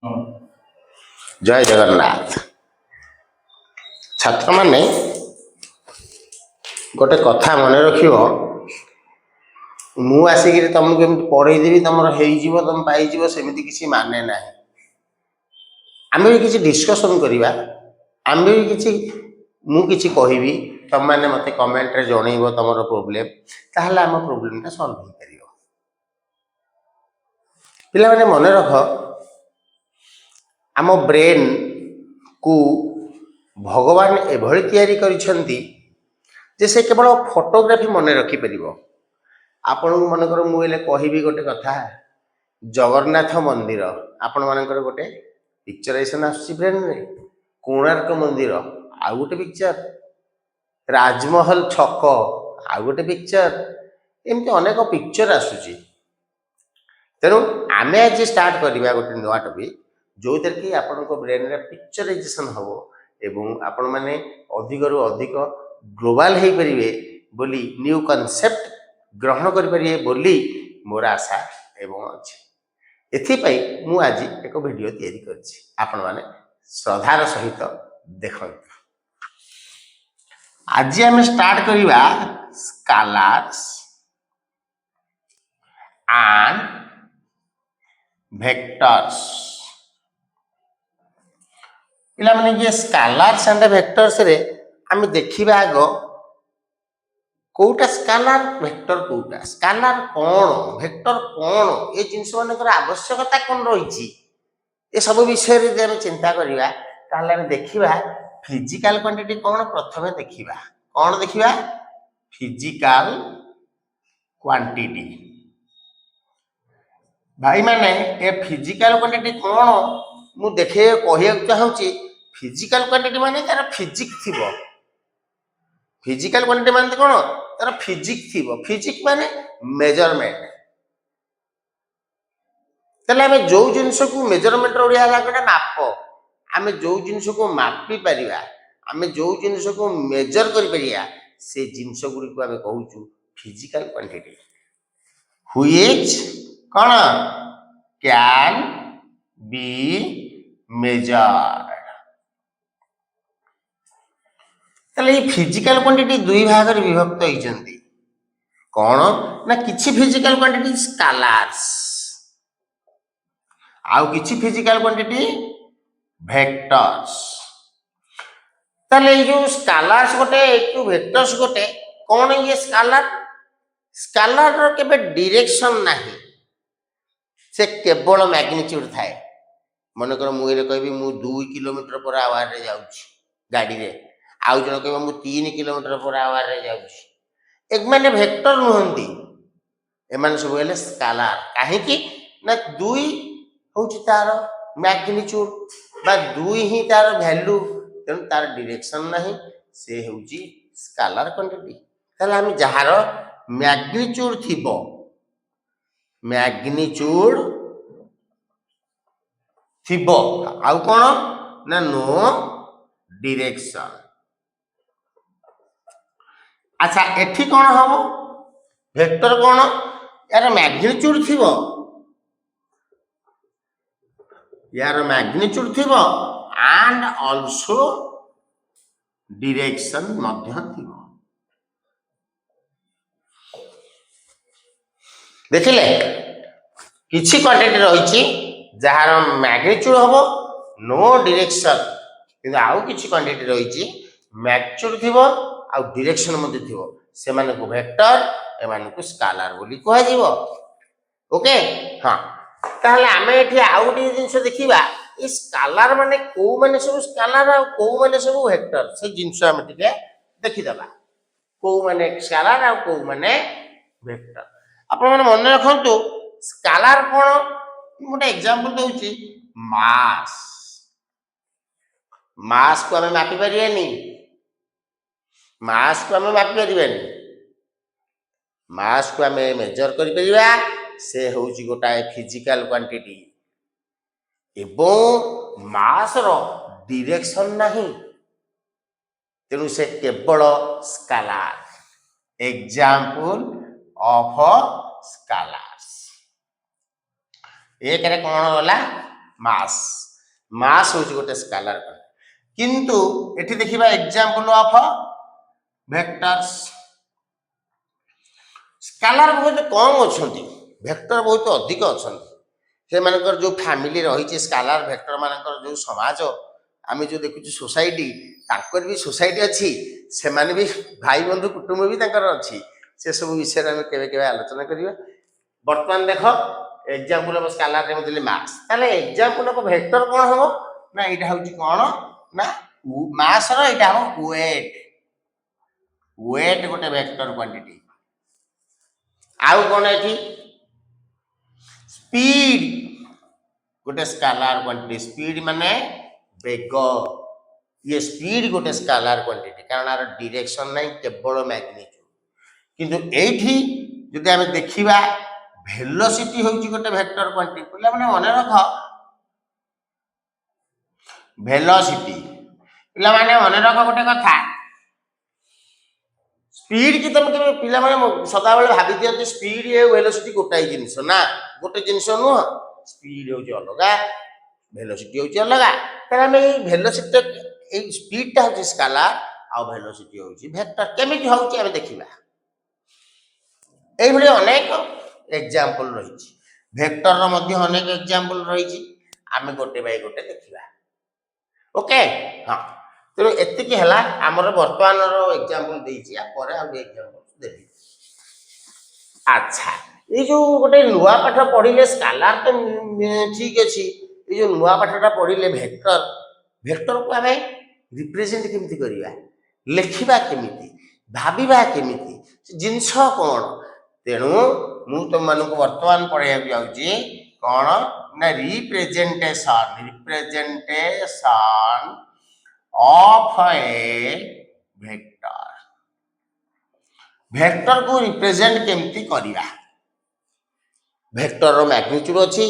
जय जगन्नाथ छात्र माने गोटे कथा मन रखियो मु आसिक तुमको केमती पढ़ेदेवी तुम हो तुम पाइज सेमती किसी माने ना आम भी किसी डिस्कसन करवा आम भी किसी मुझे कहबी तुम मैंने मत कमेंट रे जनइब तुम प्रोब्लेम ताहले आम प्रोब्लेम सल्व हो पार पिला माने मन रख आम ब्रेन को भगवान एभली तैयारी करिसेंती जे से केवल फोटोग्राफी मन रखिपर आपण मनकर मुझे कहबी गोटे कथा जगन्नाथ मंदिर आपण मानकर गोटे पिक्चराइजेशन आसुची ब्रेन रे कोणार्क मंदिर आउ गोटे पिक्चर राजमहल छक आउ गोटे पिक्चर एमती अनेक पिक्चर आसुची तेणु आमे आज स्टार्ट करवा गोटे नुआ टॉपिक जो थी कि आपण ब्रेन रे पिक्चराइजेशन हम एवं आपण मैंने अधिक रु अधिक ग्लोबाल हो पारे बोली न्यू कॉन्सेप्ट ग्रहण करें बोली मोर आशा एवं अच्छे एथिपाई मु आज एक वीडियो तैयारी करछि आपण माने श्रद्धार सहित देखंतु आज आम स्टार्ट करवा स्केलर्स एंड वेक्टर्स पिला माने ये स्केलर्स एंड वेक्टर्स रे आम देखिबा आगो कोटा स्केलर वेक्टर कोटा स्केलर कौन वेक्टर कौन ये जिनस मानकर आवश्यकता कौन रही ये सब विषय रे हम चिंता करवा ताहले हम देखिबा फिजिकल क्वांटिटी कौन प्रथमे देखिबा कौन देखिबा फिजिकल क्वांटिटी भाई माने ये फिजिकल क्वांटिटी कौन मु देखे कहिया चाहूची फिजिकल क्वांटिटी माने तार फिजिक थिबो फिजिकल क्वांटिटी माने कौन तार फिजिक थिबो फिजिक माने मेजरमेंट तले हमें जो जिनस को मेजरमेंट ओडिया लागटा माप आमे जो जिनस को मापी परिबा आमे जो जिनस को मेजर करि परिया से जिनस गुडी को आमे कहूचु फिजिकल क्वांटिटी व्हिच कौन कैन बी मेजर्ड तले फिजिकल क्वांटिटी दुई भाग रे विभक्त होइचंती कौन ना किछि फिजिकल क्वांटिटी स्केलर्स आउ किछि फिजिकल क्वांटिटी वेक्टर्स तले जो स्केलर्स गोटे एक वेक्टर्स गोटे कौन ये स्केलर स्केलर रो केबे डायरेक्शन नाही से केवल मैग्नीट्यूड थाए मनकर मुझे कहबी मु 2 किलोमीटर पर आवर रे जाउछि गाड़ी रे आउ जन कहबो मु 3 किलोमीटर पर आवर रे जाउछि एक माने वेक्टर नुहंती एमान सब हेले स्केलर काहे कि ना 2 होउछि तार मैग्नीट्यूड बा 2 ही तार वैल्यू तेन तार डायरेक्शन नाही से होउछि स्केलर क्वांटिटी तले हम जहार मैग्नीट्यूड थिबो मैग्नीट्यूड थिबो आउ कोन ना नो डायरेक्शन अच्छा एठी कोन हबो वेक्टर कोन यार मैग्नीट्यूड थिबो यार मैग्नीट्यूड थिबो एंड आल्सो डायरेक्शन मध्य थिबो देखिले किछि क्वांटिटी रहिछि जहार मैग्नीट्यूड हबो नो डायरेक्शन किंतु आउ किछि क्वांटिटी रहिछि मैग्नीट्यूड थिबो आउ डायरेक्शन मध्ये थिबो से माने को वेक्टर ए माने को स्केलर बोली कहै जीवो ओके हां ताहले आमे एठी आउ डी जिंस देखिबा ई स्केलर माने को माने सब स्केलर आ को माने सब वेक्टर से जिंस हम टिके देखि दबा को माने स्केलर आ को माने वेक्टर आपण माने मन रखंतु स्केलर कोन मोटे एग्जांपल दउची मास मास को हमें मापी परिबेनी मास को हमें मापी परिबेनी मास को हमें मेजर करि परिबा से होउची गोटाए फिजिकल क्वांटिटी एवं मास रो डायरेक्शन नहीं तेणु से केवल स्केलर एग्जांपल ऑफ स्केलर्स एक रे कोन होला मास मास हूँ गोटे स्केलार क्वांटिटी किंतु एठी देखिबा एग्जांपल ऑफ वेक्टर्स स्केलार बहुत कम अछंती वेक्टर बहुत अधिक अछंती से मानकर जो फैमिली रही स्केलार वेक्टर मानकर जो समाज आम जो देखु सोसाइटी ताकर भी सोसाइटी अच्छी से माने भी भाई बंधु कुटुंब भी ताकर अच्छी से सब विषय में केवे केवे आलोचना करिया वर्तमान देख एग्जांपल ऑफ स्केलार रे देले मास ताले एग्जांपल ऑफ वेक्टर कोन हो ना एटा होची कोन ना मास रो एटा हो वेट वेट गोटे वेक्टर क्वांटिटी आउ कोन एठी स्पीड गोटे स्केलार क्वांटिटी स्पीड माने वेग ये स्पीड गोटे स्केलार क्वांटिटी कारण आर डायरेक्शन नहीं केवल मैग्नीट्यूड किंतु एठी जदि आमे देखिबा वेलोसिटी होची गोटे वेक्टर क्वांटिटी पिला माने मन रख वेलोसिटी पिला माने मन रख गोटे कथा स्पीड की तुम के पिला माने सदा बेले भाबी दियंती स्पीड ए वेलोसिटी गोटाई जिनिस ना गोटे जिनिस नुह स्पीड होची अलगा वेलोसिटी होची अलगा तरा में वेलोसिटी ए स्पीड ता होची स्केलार आ वेलोसिटी होची वेक्टर केमिति होची आमे देखिबा एई भली अनेक एग्जांपल रही वेक्टर रो मध्ये अनेक एग्जांपल रही आमे गोटे बाय गोटे देखिबा ओके हां तेणु एतिकी है आमर बर्तमान एग्जांपल देछि आ परे आ एग्जांपल देबी अच्छा ये जो गोटे नुआ पाठ पढ़िले स्केलार तो ठीक अछि ये जो नुआ पाठटा पढ़िले वेक्टर वेक्टर को आमे रिप्रेजेंट केमिति करिवा लेखिबा केमिति भाबिबा केमिति जिंस कोन तेणु मु तुम मानक वर्तमान पढ़ाया जाउची कोन ना representation of a vector vector को रिप्रेजेंट केमती करिया वेक्टर रो मैग्नीट्यूड अछि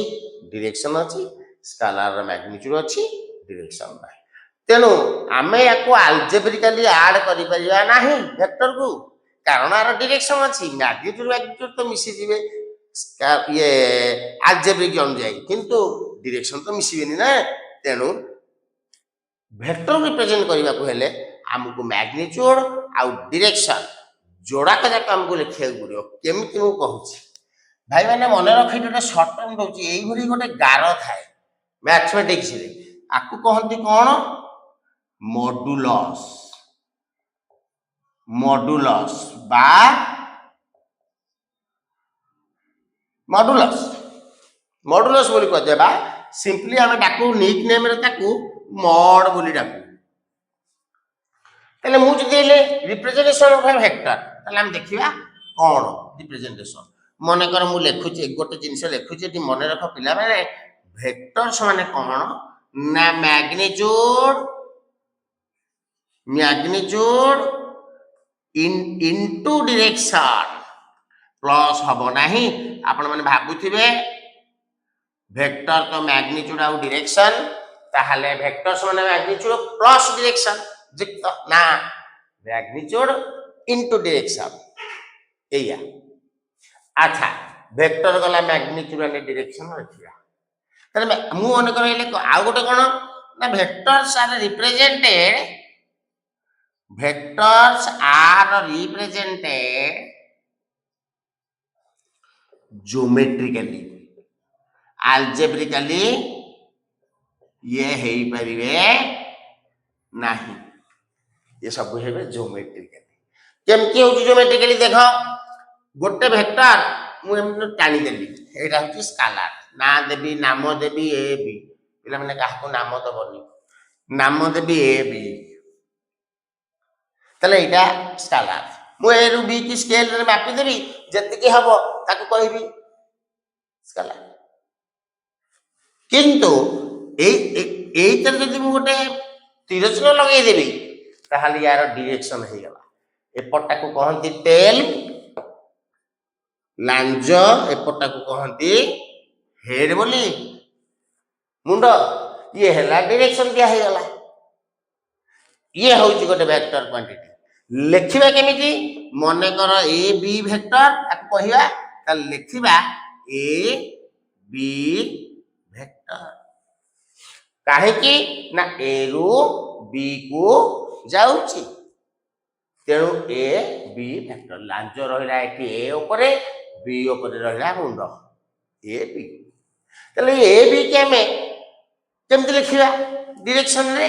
डायरेक्शन अछि स्केलार रो मैग्नीट्यूड अछि डायरेक्शन नाही तेनु आमे याको अल्जेब्रिकली ऐड करि परिया नाही वेक्टर को कारण आर डायरेक्शन अछि मैग्नीट्यूड तो मिसी जिवे ये अल्जेब्रिक अनुଯାयी किंतु डायरेक्शन तो मिसीबेनी ना तेनु वेक्टर रिप्रेजेंट करने को हेले हमको मैग्नीट्यूड आउ डायरेक्शन जोड़ा का जाक हमको लिखिया पड़ो केमिति मु कहूची भाई माने मन रखि गोटे शॉर्ट टर्म कहूची एई भली गोटे गार थाए मैथमेटिक्स रे आकु कहंती कोन मॉडुलस मॉडुलस बा मॉडुलस मॉडुलस बोली कह देबा सिंपली हमें डाकू निक नेम रे ताकू मॉड बोली डाकू तले मु जदि ले रिप्रेजेंटेशन ऑफ ए वेक्टर तले हम देखिबा कोन रिप्रेजेंटेशन मने कर मु लेखुची गोटे जिंस लेखुची ती मने रख पिला माने वेक्टर्स माने कोन ना मैग्नीट्यूड इनटू डायरेक्शन प्लस हबो नाही आपण माने भाबुथिबे वेक्टर तो मैग्नीट्यूड आउ डायरेक्शन ताहले वेक्टर्स माने मैग्नीट्यूड प्लस डायरेक्शन जित ना मैग्नीट्यूड इनटू डायरेक्शन एया अच्छा वेक्टर गला मैग्नीट्यूड एंड डायरेक्शन रखिया तने मु मन करले आ गोटे कोन ना vectors are represented geometrically algebraically ये हेई परिवे नाही ये सब हेबे ज्योमेट्रिकली केमती हो ज्योमेट्रिकली देखो गोटे वेक्टर मु एमन टाणी देली एटा होची स्केलार ना देबी नाम देबी ए बी पिला माने काहको नाम दबनी नाम देबी ए बी तले एटा स्केलार मु ए रु बी की स्केल रे मापी देबी जति की हबो ताको कहबी स्केलार किंतु ए तर जदि मु गोटे तिरछिन लगे देबी ताहाली यार डायरेक्शन हे गला एपटा को कहंती टेल लांज एपटा को कहंती हेड बोली मुंड ये हैला डायरेक्शन दिया हे गला ये होची गोटे वेक्टर क्वांटिटी लेखिबा केमिति मने कर ए बी वेक्टर ताको कहिबा त लेखिबा ए बी वेक्टर କାହିଁକି ନା ଏ ରୁ ବି କୁ ଯାଉଛି ତେଣୁ ଏ ବି ଭେକ୍ଟର ଲାଞ୍ଜ ରହିଲା ଏଠି ଏ ଉପରେ ବି ଉପରେ ରହିଲା ମୁଣ୍ଡ ଏ ବି ତାହେଲେ ଏ ବି କି ଆମେ କେମିତି ଲେଖିବା ଡିରେକ୍ସନ ରେ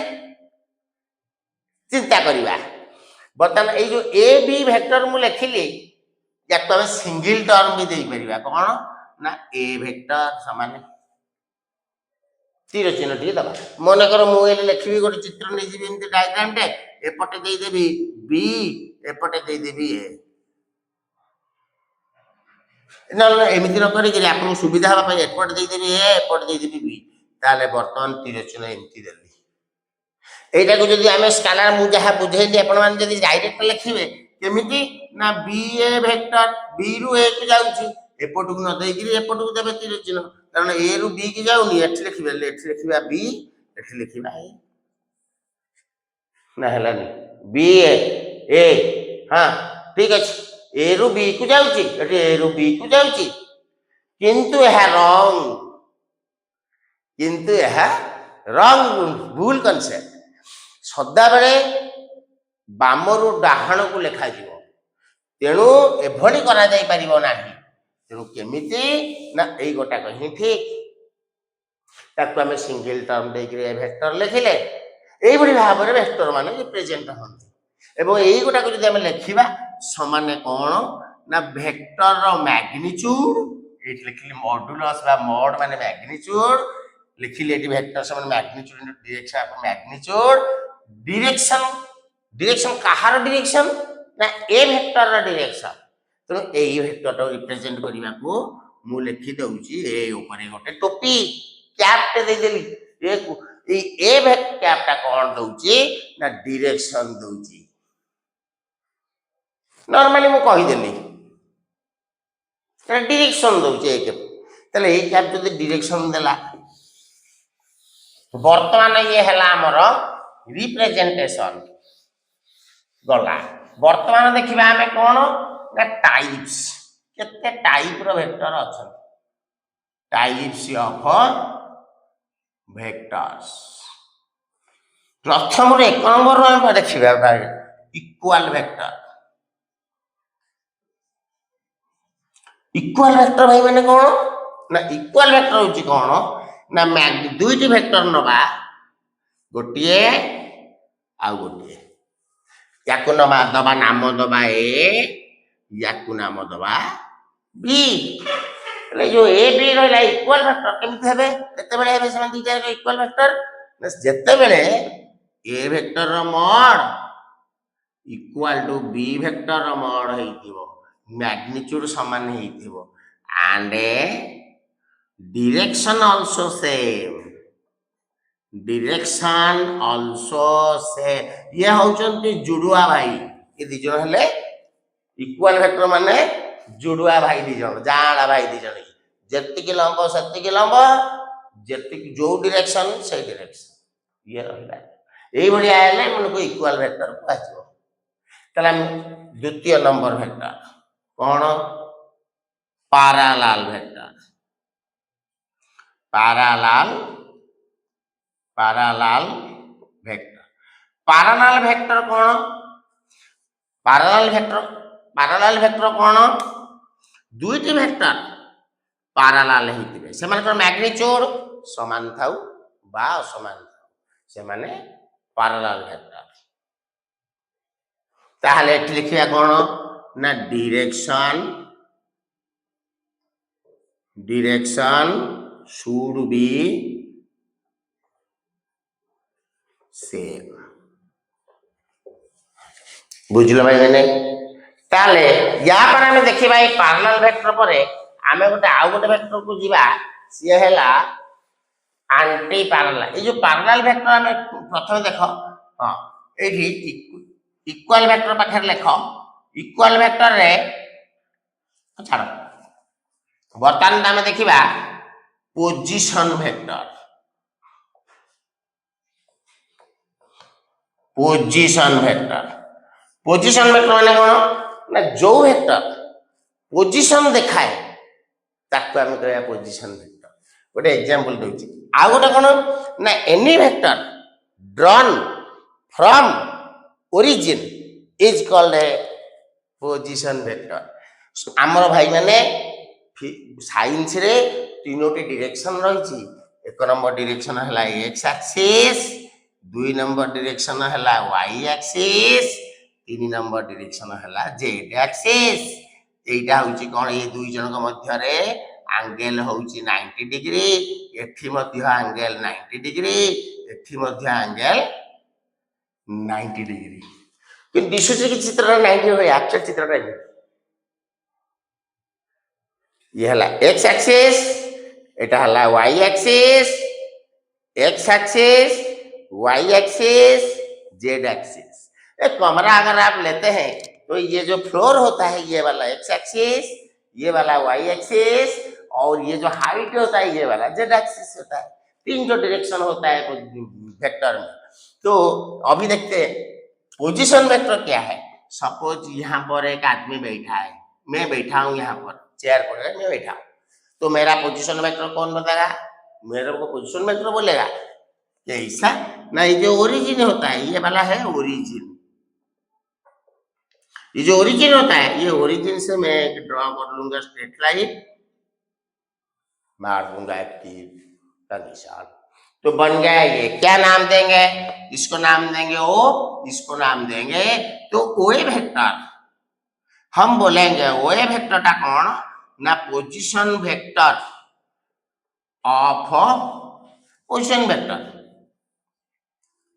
ଚିନ୍ତା କରିବା ବର୍ତ୍ତମାନ ଏଇ ଯୋଉ ଏ ବି ଭେକ୍ଟର ମୁଁ ଲେଖିଲି याको आम सिंगल टर्म भी दे परिबा कौन ना ए वेक्टर समान तीर चिन्ह टी दबा मन कर मुझे लिखी गोटे चित्र नहीं जी एमती डायग्राम टे एपटे दे देबी बी एपटे दे देबी ए ना एमती न करी आपको सुविधा हवा पई एपटे दे देबी ए एपटे दे देबी बी ताले वर्तमान तीर चिन्ह एमती देली एटा को जदी आमे स्केलर मु जहा बुझेली आपण मान जदी डायरेक्ट लिखिबे केमिति ना बी ए वेक्टर बी रु ए को जाउची एपटू न देगिरी एपटू देबे तीर चिन्ह कारण ए रु बी की जाउनी एठी लिखिबा बी एठी लिखिबा ए ना हलानी बी ए हां ठीक अछि ए रु बी को जाउची एठी ए रु बी को जाउची किंतु यह रॉन्ग भूल कांसेप्ट सदा बेले बामरु डाहाण को लेखा जीव तेणु एभली करा जाई परिबो नाही तेणु केमिति ना एई गोटा कहि ठीक ताकू हमें सिंगल टर्म दे के वेक्टर लिखिले एई बडी भाव रे वेक्टर माने रिप्रेजेंट होंती एवं एई गोटा को जदी हम लिखिबा समान कोन ना वेक्टर रो मैग्नीट्यूड एट लिखली मॉडुलस बा मॉड माने मैग्नीट्यूड लिखिले एटी वेक्टर समान magnitude into direction of magnitude direction Kahar direction ना ए वेक्टर रो डायरेक्शन तो ए वेक्टर रो रिप्रेजेंट करिवा को मु लिखि दउची ए ऊपर गोटे टोपी कैप ते दे देली ए वेक्टर कैप ता कोन दउची ना डायरेक्शन दउची नॉर्मली मु कहि देली डायरेक्शन दउची ए कैप तले ए कैप जदी डायरेक्शन देला वर्तमान ये हला हमर रिप्रेजेंटेशन गला वर्तमान देखिबा हमें कोन ना टाइप्स केते टाइप रो वेक्टर अछन टाइप्स ऑफ वेक्टर्स प्रथम रे 1 नंबर रो हम देखिबा भाई इक्वल वेक्टर भाई माने कोन ना इक्वल वेक्टर होची कोन ना दुईटी वेक्टर नबा गोटिए आ गोटिए याकु नमा दबा नाम दबा ए याकु नाम दबा बी ले जो ए बी रहला इक्वल वेक्टर केमति हेबे केते बेले हेबे समान दुईटा इक्वल वेक्टर जेते बेले ए वेक्टर रो mod equal to B vector रो मॉड हेइथिबो मैग्नीट्यूड समान हेइथिबो एंड direction also same ये होचंती जुड़ुआ भाई ये दी जण हेले इक्वल वेक्टर माने जुड़ुआ भाई दी जण जाड़ा भाई दी जण जत्ति के लंब सत्ति के लंब जत्ति जो डायरेक्शन से डायरेक्शन ये रहला एई बढिया हेले मन को इक्वल वेक्टर कहजो तला द्वितीय नंबर वेक्टर कोन पैरेलल वेक्टर पैरेलल वेक्टर कोन पैरेलल वेक्टर कोन दुईटी वेक्टर पैरेलल हेतिबे सेमानकर मैग्नीट्यूड समान थाउ बा असमान थाउ से माने पैरेलल वेक्टर ताहले एठी लिखिया कोन ना direction should be same बुझलो भाई मैंने ताले या पर हमें देखिबा ए पैरेलल वेक्टर परे हमें गोटे आउ गोटे वेक्टर को जीवा से हैला एंटी पैरेलल ए जो पैरेलल वेक्टर हमें प्रथम देखो हां एठी इक्वल वेक्टर पाखर लेखो इक्वल वेक्टर रे अच्छा वर्तमान हमें देखिबा पोजीशन वेक्टर माने कोन ना जो वेक्टर पोजीशन देखाए ताको हम कहया पोजीशन वेक्टर गोटे एग्जांपल दोची आउ गोटे कौन ना any vector drawn from origin is called a position vector. आमर भाई माने साइंस रे तीनोटी डायरेक्शन रही। एक नंबर डायरेक्शन है एक्स एक्सिस, दुई नंबर डायरेक्शन है वाई एक्सिस, तीन नंबर डायरेक्शन है जेड एक्सिस। एटा होची कोन ये दुई जन मध्य रे एंगल होची 90 डिग्री, एठी मध्य एंगल 90 डिग्री, एठी मध्य एंगल 90 डिग्री। कि दिशुची कि चित्र 90 हो एक्चुअल चित्र रे ये हला एक्स एक्सिस, एटा हला y axis, x axis, y axis, z axis. एक कमरा अगर आप लेते हैं तो ये जो फ्लोर होता है ये वाला एक्स एक्सिस, ये वाला वाई एक्सिस, और ये जो हाइट होता है ये वाला जेड एक्सिस होता है। तीन जो डायरेक्शन होता है वेक्टर में। तो अभी देखते हैं पोजीशन वेक्टर क्या है। सपोज यहाँ पर एक आदमी बैठा है, मैं बैठा हूँ यहाँ पर चेयर पर, मैं बैठा हूँ, तो मेरा पोजीशन वेक्टर कौन बताएगा? मेरे को पोजीशन वेक्टर बोलेगा ऐसा ना। ये जो ओरिजिन होता है ये वाला है ओरिजिन। ये जो ओरिजिन होता है ये ओरिजिन से मैं एक ड्रॉ कर लूंगा स्ट्रेट लाइन, मार दूंगा एक तीर का निशान, तो बन गया ये। क्या नाम देंगे इसको? नाम देंगे ओ, इसको नाम देंगे तो ओए वेक्टर। हम बोलेंगे ओए वेक्टर टा कौन ना position vector of position vector.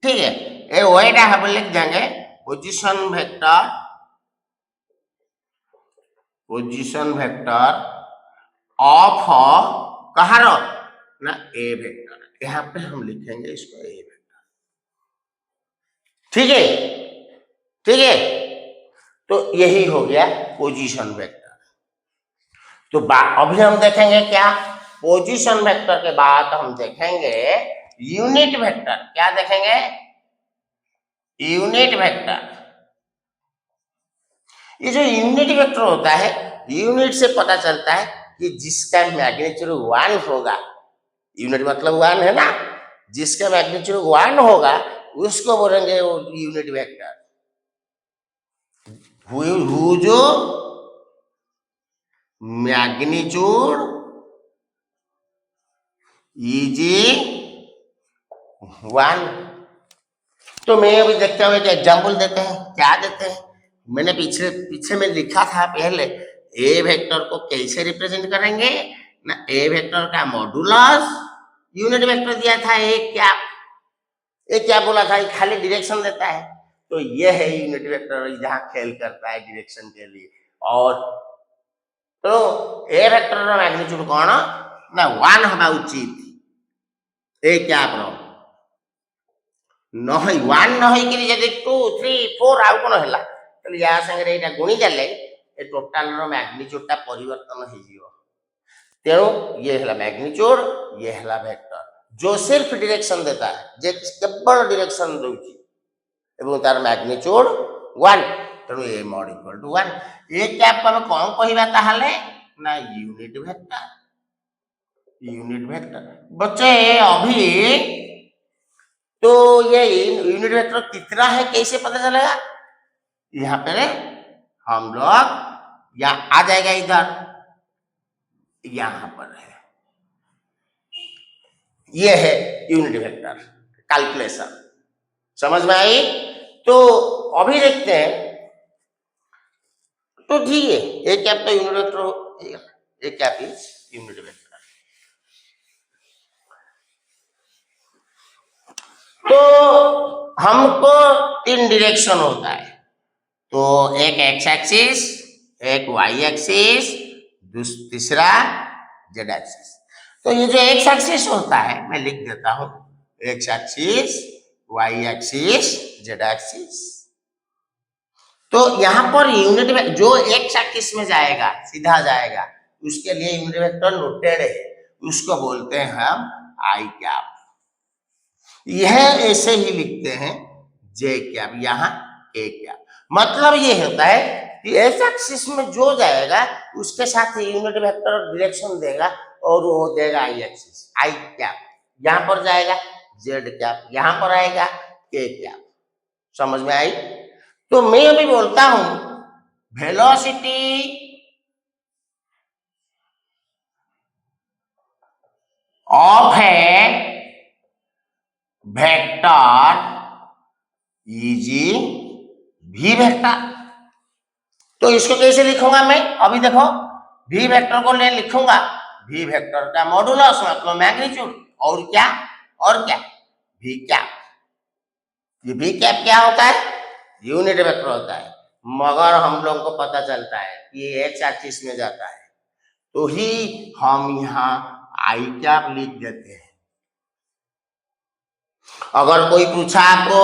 ठीक है, ये ओएटा हम लिख देंगे position vector, position vector of कहार ना ए वेक्टर। यहाँ पे हम लिखेंगे इसको ए वेक्टर। ठीक है, ठीक है, तो यही हो गया पोजीशन वेक्टर। तो अभी हम देखेंगे क्या पोजीशन वेक्टर के बाद हम देखेंगे यूनिट वेक्टर। क्या देखेंगे? Unit vector. ये जो यूनिट वेक्टर होता है, यूनिट से पता चलता है कि जिसका मैग्नीट्यूड 1 होगा, यूनिट मतलब 1 है ना, जिसका मैग्नीट्यूड 1 होगा उसको बोलेंगे यूनिट वेक्टर। हु जो मैग्नीट्यूड इज 1। तो मैं अभी देखते हुए एक एग्जाम्पल देते हैं। क्या देते हैं? मैंने पीछे में लिखा था पहले ए वेक्टर को कैसे रिप्रेजेंट करेंगे ना, ए वेक्टर का मॉडुलस यूनिट वेक्टर दिया था। एक क्या बोला था? खाली डायरेक्शन देता है। तो ये है यूनिट वेक्टर जहां खेल करता है डायरेक्शन के लिए। और तो ए वेक्टर का मैग्नीट्यूड कौन ना 1 हवा उचित। ए क्या प्रो नहै 1 नहै कि जदि 2 3 4 आउ कोन हला तो या संगे एटा गुणी देले ए टोटल रो मैग्नीट्यूड टा परिवर्तन हो जिवो। तेणु ये हला मैग्नीट्यूड, ये हला वेक्टर जो सिर्फ डायरेक्शन देता है, जे केवल डायरेक्शन दोची एवं तार मैग्नीट्यूड 1। तेणु ए mod इक्वल टू 1। ए क्या हम कौन कहिबा ताहले ना यूनिट वेक्टर। यूनिट वेक्टर बच्चे अभी तो ये यूनिट वेक्टर कितना है कैसे पता चलेगा? यहाँ पे हम लोग या आ जाएगा इधर, यहाँ पर है, ये है यूनिट वेक्टर कैलकुलेशन। समझ में आई? तो अभी देखते हैं। तो ठीक है, एक कैप तो यूनिट वेक्टर, एक कैप इज यूनिट वेक्टर। तो हमको 3 डायरेक्शन होता है। तो एक एक्स एक्सिस, एक वाई एक्सिस, तीसरा जेड एक्सिस। तो ये जो एक्स एक्सिस होता है मैं लिख देता हूं, x axis, y axis, z axis. तो यहाँ पर यूनिट में जो एक्स एक्सिस में जाएगा सीधा जाएगा उसके लिए यूनिट वेक्टर नोटेड है, उसको बोलते हैं हम आई कैप। यह ऐसे ही लिखते हैं जे कैप, यहाँ ए कैप। मतलब ये होता है कि एक्स एक्सिस में जो जाएगा उसके साथ यूनिट वेक्टर डायरेक्शन देगा और वो देगा आई एक्सिस, आई कैप। यहां पर जाएगा जेड कैप, यहां पर आएगा के कैप। समझ में आई? तो मैं अभी बोलता हूं velocity of a vector is v vector. तो इसको कैसे लिखूंगा मैं? अभी देखो वी वेक्टर को मैं लिखूंगा वी वेक्टर का मॉडुलस मतलब मैग्नीट्यूड और क्या वी कैप। ये वी कैप क्या होता है? यूनिट वेक्टर होता है, मगर हम लोगों को पता चलता है कि ये एक्स एक्सिस में जाता है तो ही हम यहाँ आई कैप लिख देते हैं। अगर कोई पूछा आपको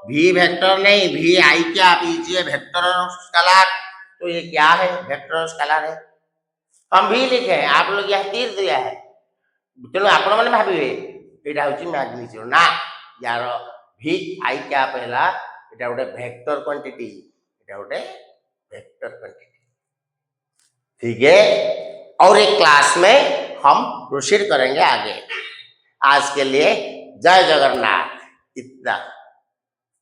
वी वेक्टर नहीं v i cap is a vector scalar, तो ये क्या है? वेक्टर स्केलर है। हम भी लिखे हैं, आप लोग यहाँ तीर दिया है, तेणु आपण मैंने भावे यहाँ हूँ मैग्नीट्यूड ना यार वी आई कैप है এটা গোটে वेक्टर क्वांटिटी, এটা গোटे वेक्टर क्वांटिटी। ठीक है, और एक क्लास में हम प्रोसीड करेंगे आगे। आज के लिए जय जगन्नाथ, इतना।